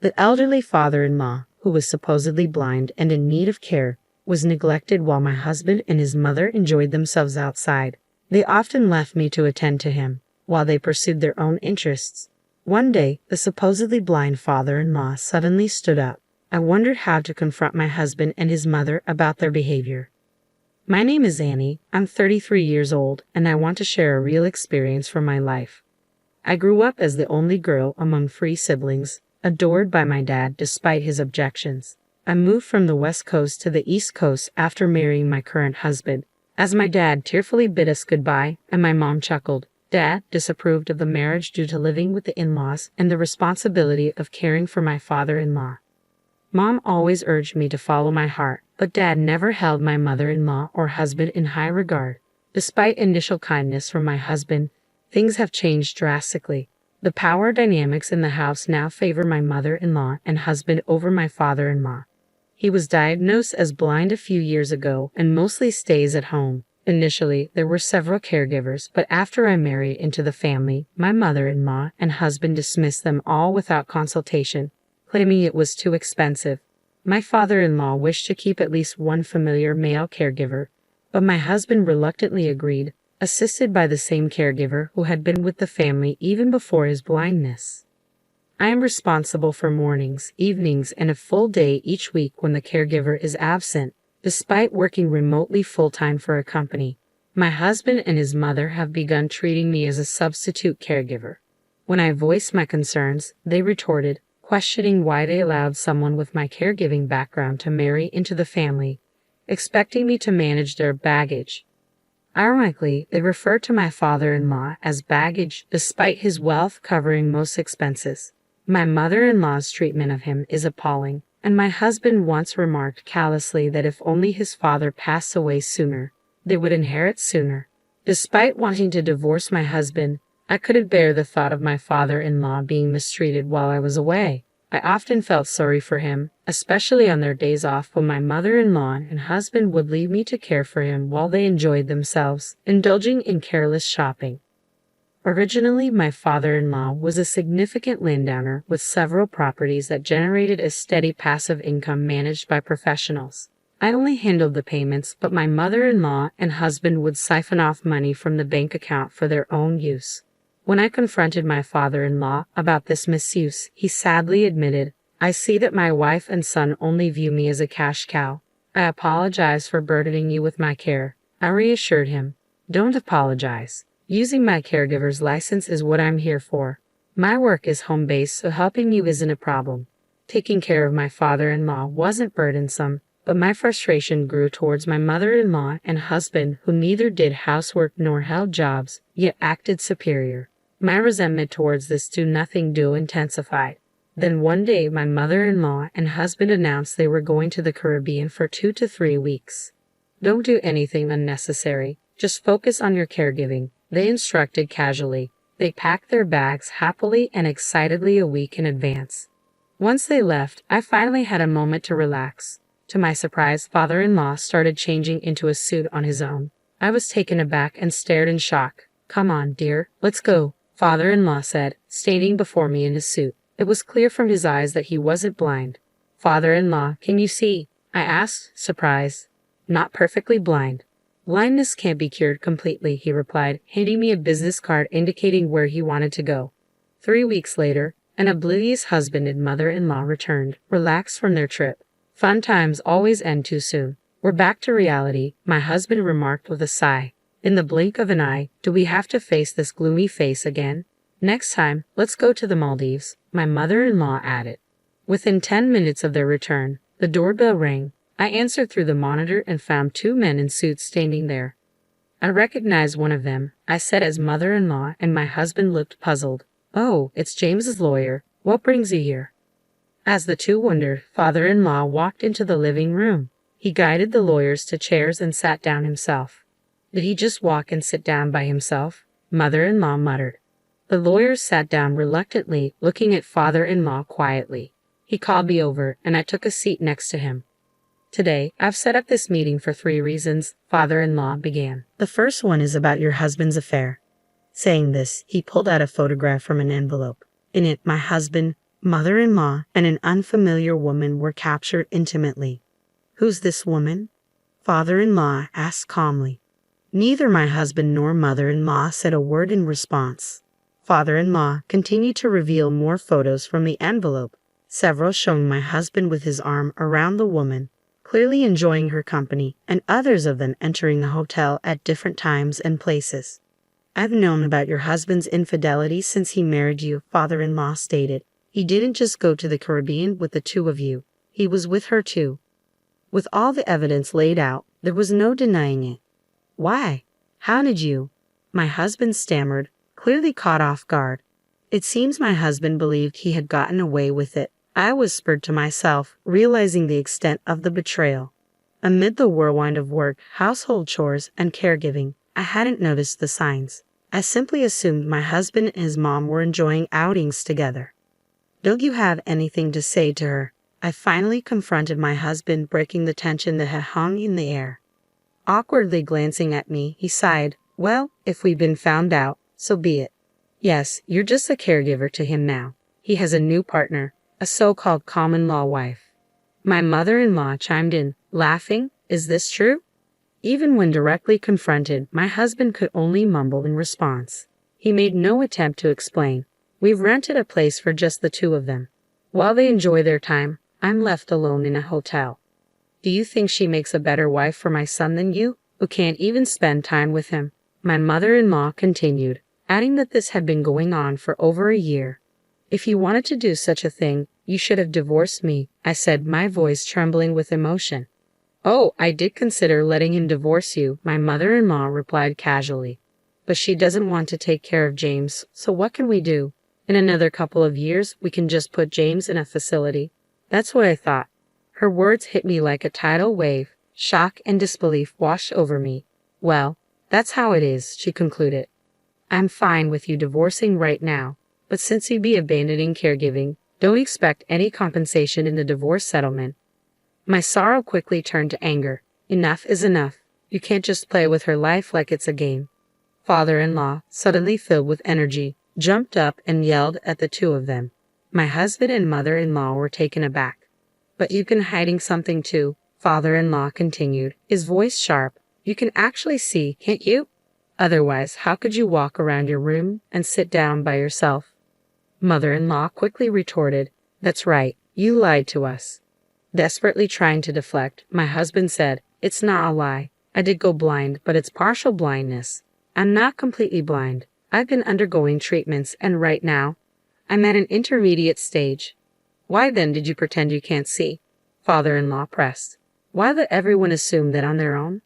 The elderly father-in-law, who was supposedly blind and in need of care, was neglected while my husband and his mother enjoyed themselves outside. They often left me to attend to him, while they pursued their own interests. One day, the supposedly blind father-in-law suddenly stood up. I wondered how to confront my husband and his mother about their behavior. My name is Annie, I'm 33 years old, and I want to share a real experience from my life. I grew up as the only girl among 3 siblings, adored by my dad despite his objections. I moved from the West Coast to the East Coast after marrying my current husband. As my dad tearfully bid us goodbye, and my mom chuckled, Dad disapproved of the marriage due to living with the in-laws and the responsibility of caring for my father-in-law. Mom always urged me to follow my heart, but Dad never held my mother-in-law or husband in high regard. Despite initial kindness from my husband, things have changed drastically. The power dynamics in the house now favor my mother-in-law and husband over my father-in-law. He was diagnosed as blind a few years ago and mostly stays at home. Initially, there were several caregivers, but after I married into the family, my mother-in-law and husband dismissed them all without consultation, claiming it was too expensive. My father-in-law wished to keep at least one familiar male caregiver, but my husband reluctantly agreed, assisted by the same caregiver who had been with the family even before his blindness. I am responsible for mornings, evenings, and a full day each week when the caregiver is absent. Despite working remotely full-time for a company, my husband and his mother have begun treating me as a substitute caregiver. When I voiced my concerns, they retorted, questioning why they allowed someone with my caregiving background to marry into the family, expecting me to manage their baggage. Ironically, they refer to my father-in-law as baggage despite his wealth covering most expenses. My mother-in-law's treatment of him is appalling, and my husband once remarked callously that if only his father passed away sooner, they would inherit sooner. Despite wanting to divorce my husband, I couldn't bear the thought of my father-in-law being mistreated while I was away. I often felt sorry for him, especially on their days off when my mother-in-law and husband would leave me to care for him while they enjoyed themselves, indulging in careless shopping. Originally, my father-in-law was a significant landowner with several properties that generated a steady passive income managed by professionals. I only handled the payments, but my mother-in-law and husband would siphon off money from the bank account for their own use. When I confronted my father-in-law about this misuse, he sadly admitted, I see that my wife and son only view me as a cash cow. I apologize for burdening you with my care. I reassured him, don't apologize. Using my caregiver's license is what I'm here for. My work is home-based, so helping you isn't a problem. Taking care of my father-in-law wasn't burdensome, but my frustration grew towards my mother-in-law and husband who neither did housework nor held jobs, yet acted superior. My resentment towards this do-nothing duo intensified. Then one day my mother-in-law and husband announced they were going to the Caribbean for 2 to 3 weeks. Don't do anything unnecessary, just focus on your caregiving, they instructed casually. They packed their bags happily and excitedly a week in advance. Once they left, I finally had a moment to relax. To my surprise, father-in-law started changing into a suit on his own. I was taken aback and stared in shock. Come on, dear, let's go, father-in-law said, standing before me in his suit. It was clear from his eyes that he wasn't blind. Father-in-law, can you see? I asked, surprised. Not perfectly blind. Blindness can't be cured completely, he replied, handing me a business card indicating where he wanted to go. 3 weeks later, an oblivious husband and mother-in-law returned, relaxed from their trip. Fun times always end too soon. We're back to reality, my husband remarked with a sigh. In the blink of an eye, do we have to face this gloomy face again? Next time, let's go to the Maldives, my mother-in-law added. Within 10 minutes of their return, the doorbell rang. I answered through the monitor and found 2 men in suits standing there. I recognized one of them, I said as mother-in-law, and my husband looked puzzled. Oh, it's James's lawyer. What brings you here? As the two wondered, father-in-law walked into the living room. He guided the lawyers to chairs and sat down himself. Did he just walk and sit down by himself? Mother-in-law muttered. The lawyers sat down reluctantly, looking at father-in-law quietly. He called me over, and I took a seat next to him. Today, I've set up this meeting for 3 reasons, father-in-law began. The first one is about your husband's affair. Saying this, he pulled out a photograph from an envelope. In it, my husband, Mother-in-law and an unfamiliar woman were captured intimately. Who's this woman? Father-in-law asked calmly. Neither my husband nor mother-in-law said a word in response. Father-in-law continued to reveal more photos from the envelope, several showing my husband with his arm around the woman, clearly enjoying her company, and others of them entering the hotel at different times and places. I've known about your husband's infidelity since he married you, father-in-law stated. He didn't just go to the Caribbean with the two of you. He was with her too. With all the evidence laid out, there was no denying it. Why? How did you? My husband stammered, clearly caught off guard. It seems my husband believed he had gotten away with it. I whispered to myself, realizing the extent of the betrayal. Amid the whirlwind of work, household chores, and caregiving, I hadn't noticed the signs. I simply assumed my husband and his mom were enjoying outings together. Don't you have anything to say to her? I finally confronted my husband, breaking the tension that had hung in the air. Awkwardly glancing at me, he sighed. Well, if we've been found out, so be it. Yes, you're just a caregiver to him now. He has a new partner, a so-called common-law wife. My mother-in-law chimed in, laughing. Is this true? Even when directly confronted, my husband could only mumble in response. He made no attempt to explain. We've rented a place for just the two of them. While they enjoy their time, I'm left alone in a hotel. Do you think she makes a better wife for my son than you, who can't even spend time with him? My mother-in-law continued, adding that this had been going on for over a year. If you wanted to do such a thing, you should have divorced me, I said, my voice trembling with emotion. Oh, I did consider letting him divorce you, my mother-in-law replied casually. But she doesn't want to take care of James, so what can we do? In another couple of years, we can just put James in a facility. That's what I thought. Her words hit me like a tidal wave. Shock and disbelief washed over me. Well, that's how it is, she concluded. I'm fine with you divorcing right now, but since you'd be abandoning caregiving, don't expect any compensation in the divorce settlement. My sorrow quickly turned to anger. Enough is enough. You can't just play with her life like it's a game. Father-in-law, suddenly filled with energy, jumped up and yelled at the two of them. My husband and mother-in-law were taken aback. But you've been hiding something too, father-in-law continued, his voice sharp. You can actually see, can't you? Otherwise, how could you walk around your room and sit down by yourself? Mother-in-law quickly retorted, That's right, you lied to us. Desperately trying to deflect, my husband said, It's not a lie. I did go blind, but it's partial blindness. I'm not completely blind. I've been undergoing treatments, and right now, I'm at an intermediate stage. Why then did you pretend you can't see? Father-in-law pressed. Why let everyone assume that on their own?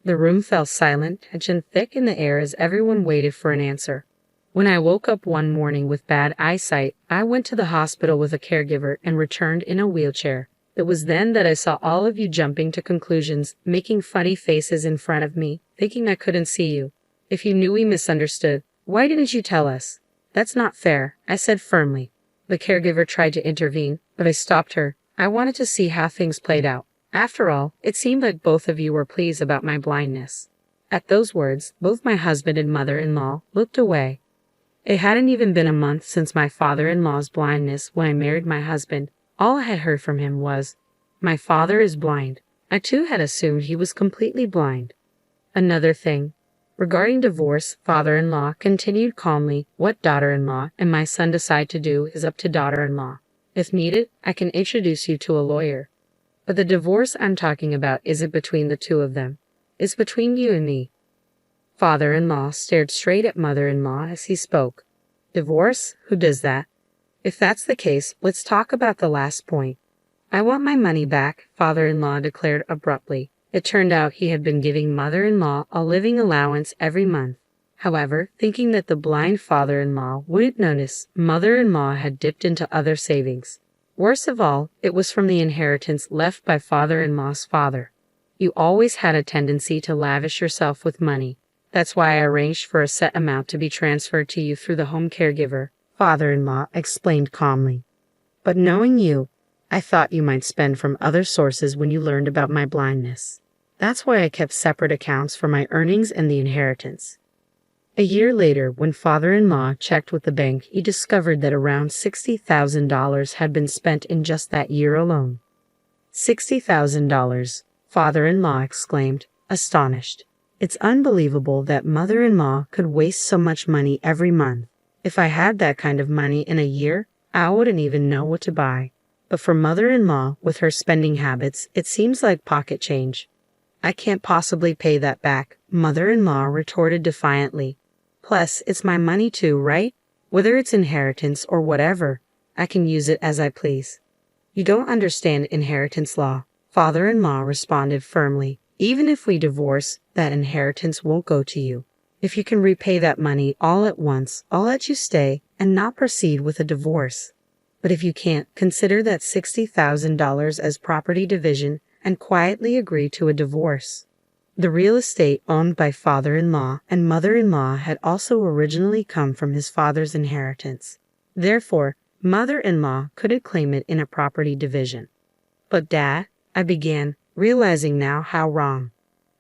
The room fell silent, tension thick in the air as everyone waited for an answer. When I woke up one morning with bad eyesight, I went to the hospital with a caregiver and returned in a wheelchair. It was then that I saw all of you jumping to conclusions, making funny faces in front of me, thinking I couldn't see you. If you knew we misunderstood, why didn't you tell us? That's not fair, I said firmly. The caregiver tried to intervene, but I stopped her. I wanted to see how things played out. After all, it seemed like both of you were pleased about my blindness. At those words, both my husband and mother-in-law looked away. It hadn't even been a month since my father-in-law's blindness when I married my husband. All I had heard from him was, My father is blind. I too had assumed he was completely blind. Another thing. Regarding divorce, father-in-law continued calmly, What daughter-in-law and my son decide to do is up to daughter-in-law. If needed, I can introduce you to a lawyer. But the divorce I'm talking about isn't between the two of them. It's between you and me. Father-in-law stared straight at mother-in-law as he spoke. Divorce? Who does that? If that's the case, let's talk about the last point. I want my money back, father-in-law declared abruptly. It turned out he had been giving mother-in-law a living allowance every month. However, thinking that the blind father-in-law wouldn't notice, mother-in-law had dipped into other savings. Worst of all, it was from the inheritance left by father-in-law's father. You always had a tendency to lavish yourself with money. That's why I arranged for a set amount to be transferred to you through the home caregiver, father-in-law explained calmly. But knowing you, I thought you might spend from other sources when you learned about my blindness. That's why I kept separate accounts for my earnings and the inheritance. A year later, when father-in-law checked with the bank, he discovered that around $60,000 had been spent in just that year alone. $60,000, father-in-law exclaimed, astonished. It's unbelievable that mother-in-law could waste so much money every month. If I had that kind of money in a year, I wouldn't even know what to buy. But for mother-in-law, with her spending habits, it seems like pocket change. I can't possibly pay that back, mother-in-law retorted defiantly. Plus, it's my money too, right? Whether it's inheritance or whatever, I can use it as I please. You don't understand inheritance law, father-in-law responded firmly. Even if we divorce, that inheritance won't go to you. If you can repay that money all at once, I'll let you stay and not proceed with a divorce. But if you can't, consider that $60,000 as property division and quietly agree to a divorce. The real estate owned by father-in-law and mother-in-law had also originally come from his father's inheritance. Therefore, mother-in-law couldn't claim it in a property division. But Dad, I began, realizing now how wrong.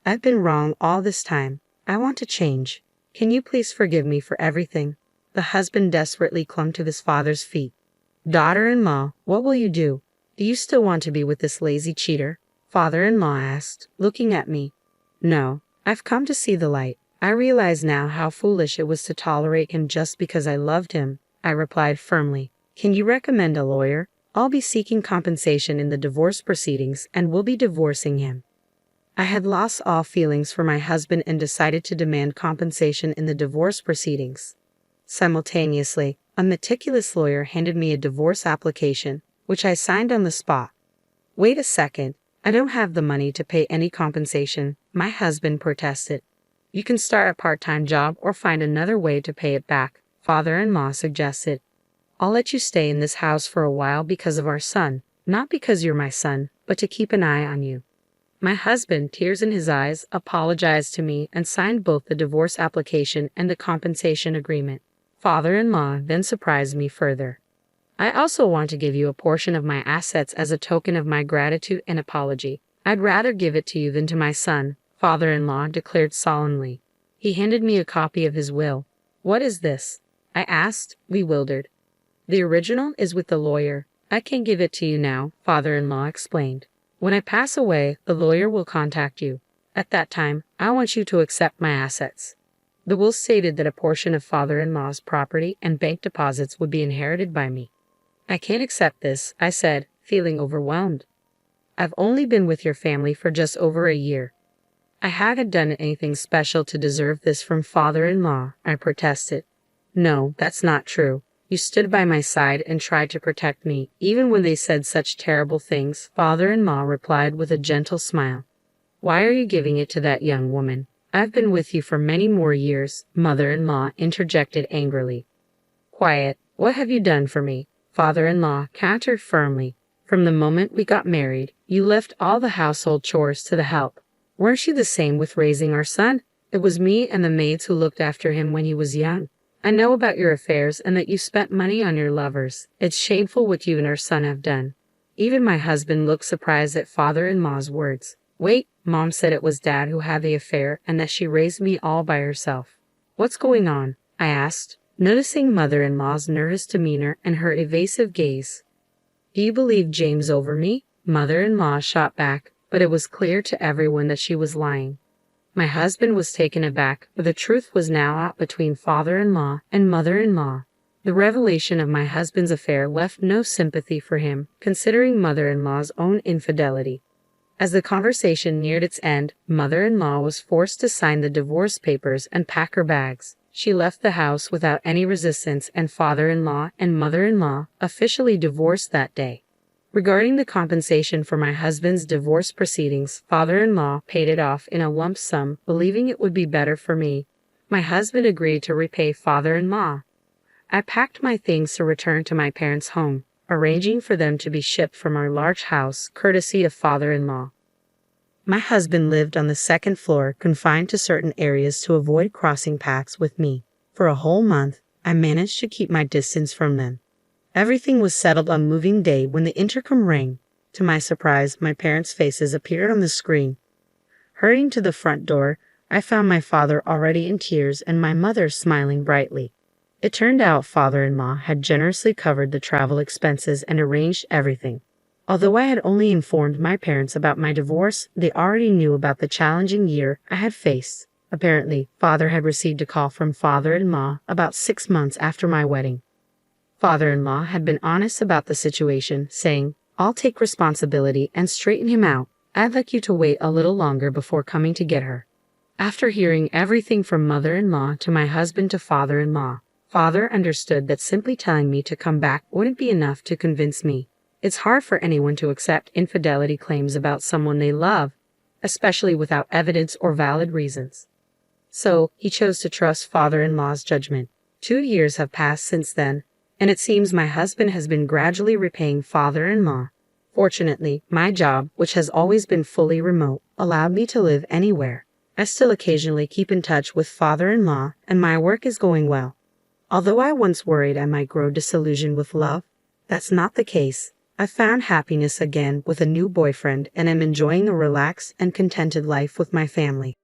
I've been wrong all this time. I want to change. Can you please forgive me for everything? The husband desperately clung to his father's feet. Daughter-in-law, what will you do? Do you still want to be with this lazy cheater? Father-in-law asked, looking at me. No, I've come to see the light. I realize now how foolish it was to tolerate him just because I loved him, I replied firmly. Can you recommend a lawyer? I'll be seeking compensation in the divorce proceedings and will be divorcing him. I had lost all feelings for my husband and decided to demand compensation in the divorce proceedings. Simultaneously, a meticulous lawyer handed me a divorce application, which I signed on the spot. Wait a second, I don't have the money to pay any compensation, my husband protested. You can start a part-time job or find another way to pay it back, father-in-law suggested. I'll let you stay in this house for a while because of our son, not because you're my son, but to keep an eye on you. My husband, tears in his eyes, apologized to me and signed both the divorce application and the compensation agreement. Father-in-law then surprised me further. I also want to give you a portion of my assets as a token of my gratitude and apology. I'd rather give it to you than to my son, father-in-law declared solemnly. He handed me a copy of his will. What is this? I asked, bewildered. The original is with the lawyer. I can't give it to you now, father-in-law explained. When I pass away, the lawyer will contact you. At that time, I want you to accept my assets. The will stated that a portion of father-in-law's property and bank deposits would be inherited by me. I can't accept this, I said, feeling overwhelmed. I've only been with your family for just over a year. I haven't done anything special to deserve this from father-in-law, I protested. No, that's not true. You stood by my side and tried to protect me, even when they said such terrible things, father-in-law replied with a gentle smile. Why are you giving it to that young woman? I've been with you for many more years, mother-in-law interjected angrily. Quiet, what have you done for me? Father-in-law countered firmly. From the moment we got married, you left all the household chores to the help. Weren't you the same with raising our son? It was me and the maids who looked after him when he was young. I know about your affairs and that you spent money on your lovers. It's shameful what you and our son have done. Even my husband looked surprised at father-in-law's words. Wait, Mom said it was Dad who had the affair and that she raised me all by herself. What's going on? I asked, noticing mother-in-law's nervous demeanor and her evasive gaze. Do you believe James over me? Mother-in-law shot back, but it was clear to everyone that she was lying. My husband was taken aback, but the truth was now out between father-in-law and mother-in-law. The revelation of my husband's affair left no sympathy for him, considering mother-in-law's own infidelity. As the conversation neared its end, mother-in-law was forced to sign the divorce papers and pack her bags. She left the house without any resistance and father-in-law and mother-in-law officially divorced that day. Regarding the compensation for my husband's divorce proceedings, father-in-law paid it off in a lump sum, believing it would be better for me. My husband agreed to repay father-in-law. I packed my things to return to my parents' home, arranging for them to be shipped from our large house, courtesy of father-in-law. My husband lived on the second floor, confined to certain areas to avoid crossing paths with me. For a whole month, I managed to keep my distance from them. Everything was settled on moving day when the intercom rang. To my surprise, my parents' faces appeared on the screen. Hurrying to the front door, I found my father already in tears and my mother smiling brightly. It turned out father-in-law had generously covered the travel expenses and arranged everything. Although I had only informed my parents about my divorce, they already knew about the challenging year I had faced. Apparently, father had received a call from father-in-law about 6 months after my wedding. Father-in-law had been honest about the situation, saying, "I'll take responsibility and straighten him out. I'd like you to wait a little longer before coming to get her." After hearing everything from mother-in-law to my husband to father-in-law, father understood that simply telling me to come back wouldn't be enough to convince me. It's hard for anyone to accept infidelity claims about someone they love, especially without evidence or valid reasons. So, he chose to trust father-in-law's judgment. 2 years have passed since then, and it seems my husband has been gradually repaying father-in-law. Fortunately, my job, which has always been fully remote, allowed me to live anywhere. I still occasionally keep in touch with father-in-law, and my work is going well. Although I once worried I might grow disillusioned with love, that's not the case. I found happiness again with a new boyfriend and am enjoying a relaxed and contented life with my family.